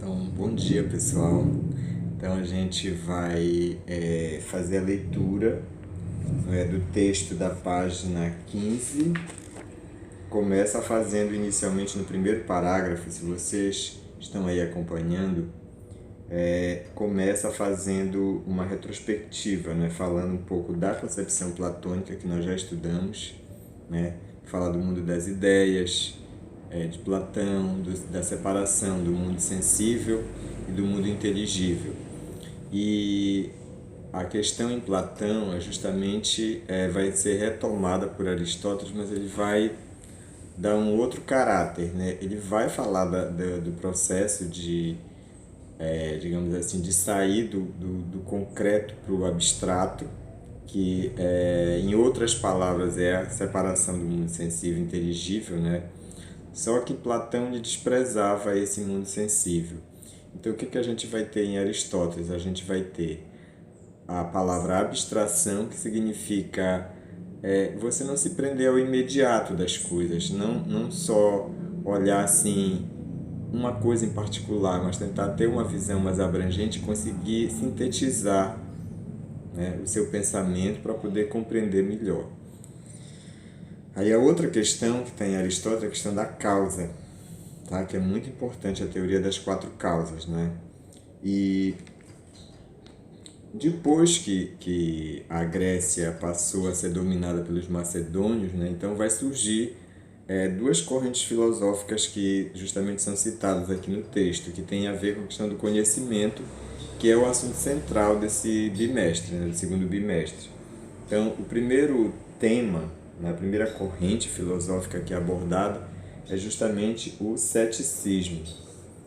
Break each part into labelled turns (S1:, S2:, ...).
S1: Então, bom dia, pessoal. Então, a gente vai fazer a leitura do texto da página 15. Começa fazendo inicialmente no primeiro parágrafo, se vocês estão aí acompanhando, começa fazendo uma retrospectiva, né? Falando um pouco da concepção platônica que nós já estudamos, né? Fala do mundo das ideias, de Platão, da separação do mundo sensível e do mundo inteligível. E a questão em Platão é justamente, vai ser retomada por Aristóteles, mas ele vai dar um outro caráter, né? Ele vai falar do processo de, digamos assim, de sair do concreto para o abstrato, que em outras palavras é a separação do mundo sensível e inteligível, né? Só que Platão desprezava esse mundo sensível. Então, o que a gente vai ter em Aristóteles? A gente vai ter a palavra abstração, que significa você não se prender ao imediato das coisas, não só olhar assim uma coisa em particular, mas tentar ter uma visão mais abrangente e conseguir sintetizar, né, o seu pensamento para poder compreender melhor. Aí a outra questão que está em Aristóteles é a questão da causa, tá? Que é muito importante, a teoria das quatro causas, né? E depois que a Grécia passou a ser dominada pelos macedônios, né, então vai surgir duas correntes filosóficas que justamente são citadas aqui no texto, que tem a ver com a questão do conhecimento, que é o assunto central desse bimestre, né, do segundo bimestre. Então, o primeiro tema, né, a primeira corrente filosófica que é abordada é justamente o ceticismo.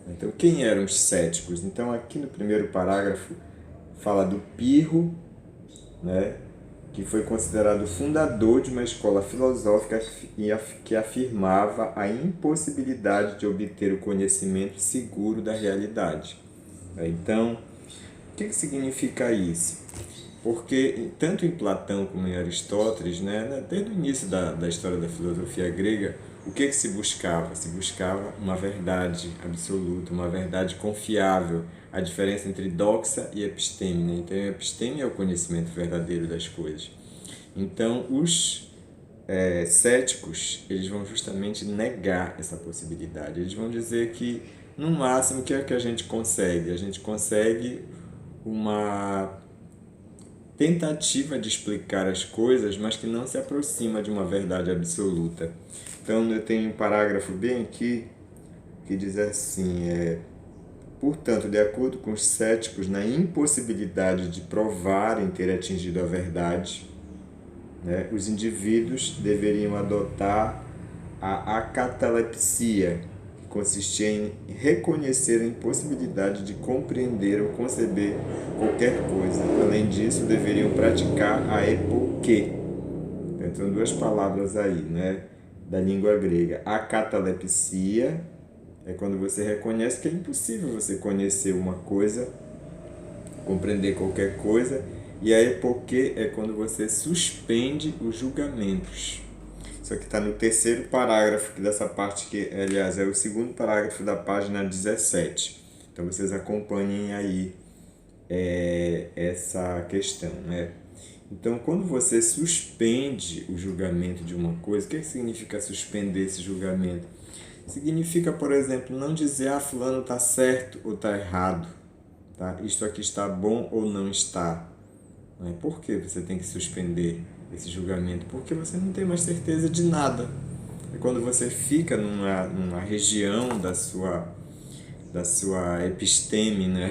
S1: Então, quem eram os céticos? Então, aqui no primeiro parágrafo, fala do Pirro, né, que foi considerado o fundador de uma escola filosófica que afirmava a impossibilidade de obter o conhecimento seguro da realidade. Então, o que significa isso? Porque tanto em Platão como em Aristóteles, né, desde o início da história da filosofia grega, o que se buscava? Se buscava uma verdade absoluta, uma verdade confiável, a diferença entre doxa e episteme, né? Então, a episteme é o conhecimento verdadeiro das coisas. Então, os céticos, eles vão justamente negar essa possibilidade. Eles vão dizer que, no máximo, o que é que a gente consegue? A gente consegue uma tentativa de explicar as coisas, mas que não se aproxima de uma verdade absoluta. Então, eu tenho um parágrafo bem aqui que diz assim, portanto, de acordo com os céticos, na impossibilidade de provarem ter atingido a verdade, né, os indivíduos deveriam adotar a acatalepsia, que consistia em reconhecer a impossibilidade de compreender ou conceber qualquer coisa. Além disso, deveriam praticar a epoquê. Então, duas palavras aí, né, da língua grega. A catalepsia é quando você reconhece que é impossível você conhecer uma coisa, compreender qualquer coisa, e a epoquê é quando você suspende os julgamentos. Isso aqui está no terceiro parágrafo dessa parte, que, aliás, é o segundo parágrafo da página 17. Então, vocês acompanhem aí essa questão, né? Então, quando você suspende o julgamento de uma coisa, o que significa suspender esse julgamento? Significa, por exemplo, não dizer, fulano está certo ou está errado, tá? Isto aqui está bom ou não está. Por que você tem que suspender esse julgamento? Porque você não tem mais certeza de nada. E quando você fica numa região da sua episteme, né?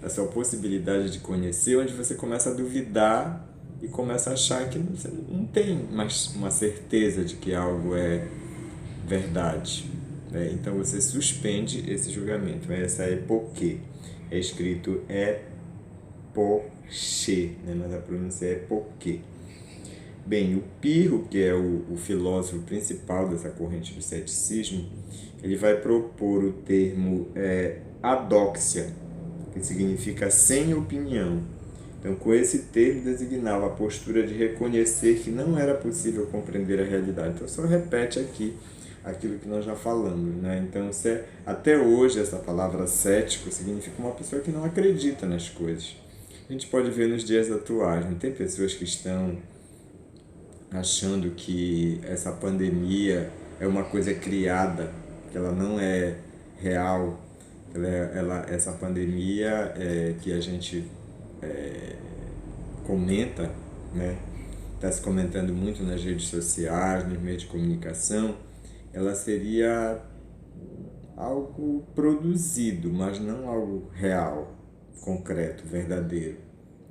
S1: da sua possibilidade de conhecer, onde você começa a duvidar e começa a achar que você não tem mais uma certeza de que algo é verdade, né? Então você suspende esse julgamento. Essa é epoquê. É escrito epoché, né? Mas a pronúncia é epoquê. Bem, o Pirro, que é o filósofo principal dessa corrente do ceticismo, ele vai propor o termo adóxia, que significa sem opinião. Então, com esse termo, designava a postura de reconhecer que não era possível compreender a realidade. Então, só repete aqui aquilo que nós já falamos, né? Então, até hoje, essa palavra cético significa uma pessoa que não acredita nas coisas. A gente pode ver nos dias atuais, não tem pessoas que estão achando que essa pandemia é uma coisa criada, que ela não é real, essa pandemia que a gente comenta, né? Está se comentando muito nas redes sociais, nos meios de comunicação, ela seria algo produzido, mas não algo real, concreto, verdadeiro.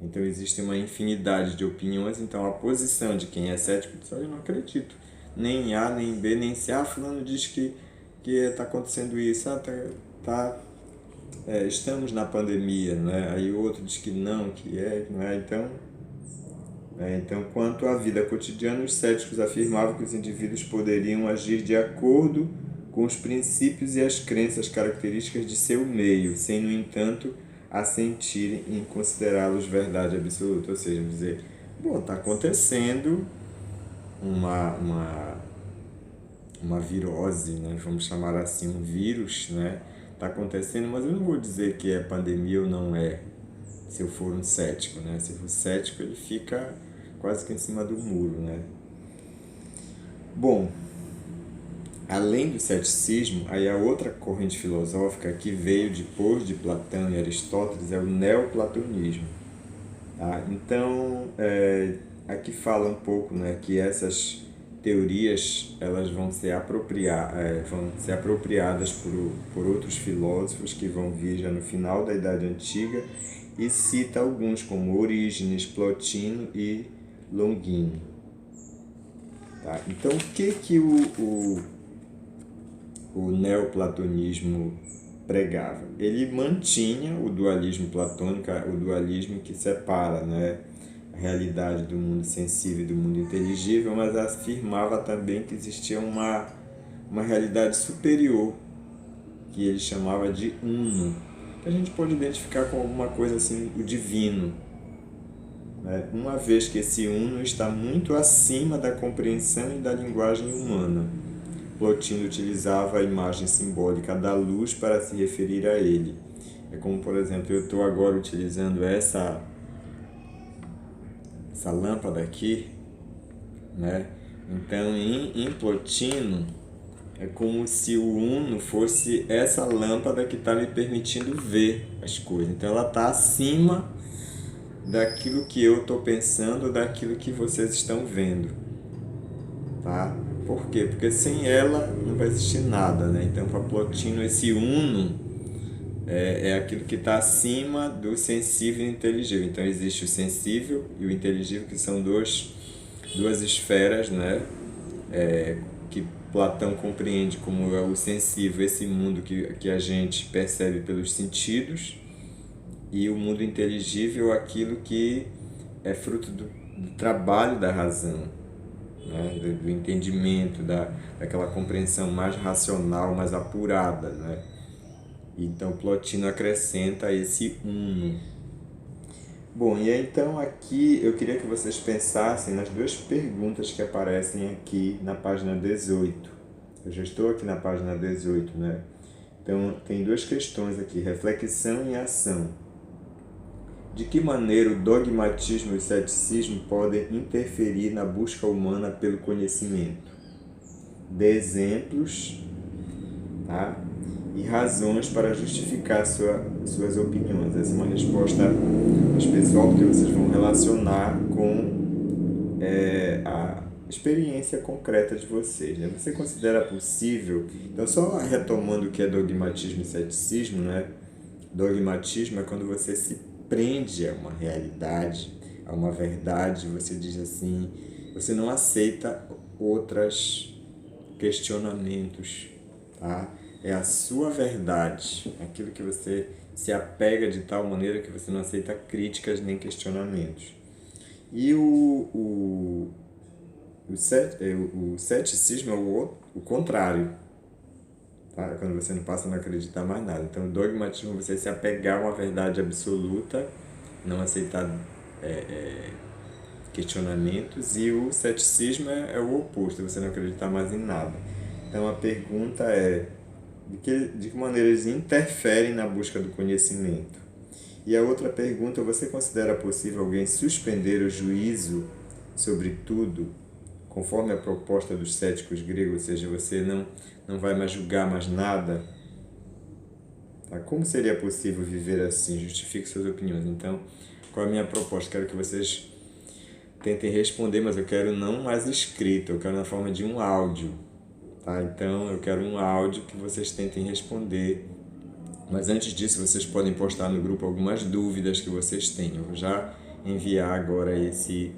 S1: Então existe uma infinidade de opiniões, então a posição de quem é cético diz: eu não acredito, nem em A, nem em B, nem em C. Fulano diz que está acontecendo isso, estamos na pandemia, né? Aí o outro diz que não é. Então, quanto à vida cotidiana, os céticos afirmavam que os indivíduos poderiam agir de acordo com os princípios e as crenças características de seu meio, sem, no entanto, assentirem em considerá-los verdade absoluta. Ou seja, dizer, está acontecendo uma virose, né? Vamos chamar assim, um vírus, né? Está acontecendo, mas eu não vou dizer que é pandemia ou não é, se eu for um cético, né? Se for cético, ele fica quase que em cima do muro, né? Bom, além do ceticismo, aí a outra corrente filosófica que veio depois de Platão e Aristóteles é o neoplatonismo. Tá? Então, aqui fala um pouco, né, que essas teorias elas vão ser apropriadas por outros filósofos que vão vir já no final da Idade Antiga, e cita alguns como Orígenes, Plotino e Longino. Tá? Então, o que o neoplatonismo pregava? Ele mantinha o dualismo platônico, o dualismo que separa, né, a realidade do mundo sensível e do mundo inteligível, mas afirmava também que existia uma realidade superior, que ele chamava de uno, que a gente pode identificar com alguma coisa assim, o divino, né? Uma vez que esse uno está muito acima da compreensão e da linguagem humana. Plotino utilizava a imagem simbólica da luz para se referir a ele. É como, por exemplo, eu estou agora utilizando essa lâmpada aqui, né? Então, em Plotino, é como se o uno fosse essa lâmpada que está me permitindo ver as coisas. Então, ela está acima daquilo que eu estou pensando, daquilo que vocês estão vendo, tá? Por quê? Porque sem ela não vai existir nada, né? Então, para Plotino, esse uno é aquilo que está acima do sensível e inteligível. Então, existe o sensível e o inteligível, que são duas esferas, né? Que Platão compreende como é o sensível, esse mundo que a gente percebe pelos sentidos, e o mundo inteligível, aquilo que é fruto do trabalho da razão, né? Do entendimento, daquela compreensão mais racional, mais apurada, né? Então, Plotino acrescenta esse uno. Bom, e então aqui eu queria que vocês pensassem nas duas perguntas que aparecem aqui na página 18. Eu já estou aqui na página 18, né? Então, tem duas questões aqui: reflexão e ação. De que maneira o dogmatismo e o ceticismo podem interferir na busca humana pelo conhecimento? Dê exemplos, tá? E razões para justificar suas opiniões. Essa é uma resposta mais pessoal, porque vocês vão relacionar com a experiência concreta de vocês, né? Você considera possível... Então, só retomando o que é dogmatismo e ceticismo, né? Dogmatismo é quando você se prende a uma realidade, a uma verdade, você diz assim, você não aceita outros questionamentos, tá? É a sua verdade, aquilo que você se apega de tal maneira que você não aceita críticas nem questionamentos. E o ceticismo é o contrário, tá? Quando você não passa a não acreditar mais nada. Então, o dogmatismo é você se apegar a uma verdade absoluta, não aceitar questionamentos, e o ceticismo é o oposto, você não acreditar mais em nada. Então a pergunta é, de que maneira eles interferem na busca do conhecimento? E a outra pergunta, você considera possível alguém suspender o juízo sobre tudo, conforme a proposta dos céticos gregos, ou seja, você não vai mais julgar mais nada? Tá? Como seria possível viver assim? Justifique suas opiniões. Então, qual é a minha proposta? Quero que vocês tentem responder, mas eu quero não mais escrito, eu quero na forma de um áudio. Tá? Então, eu quero um áudio que vocês tentem responder. Mas antes disso, vocês podem postar no grupo algumas dúvidas que vocês tenham. Eu vou já enviar agora esse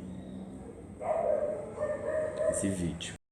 S1: vídeo.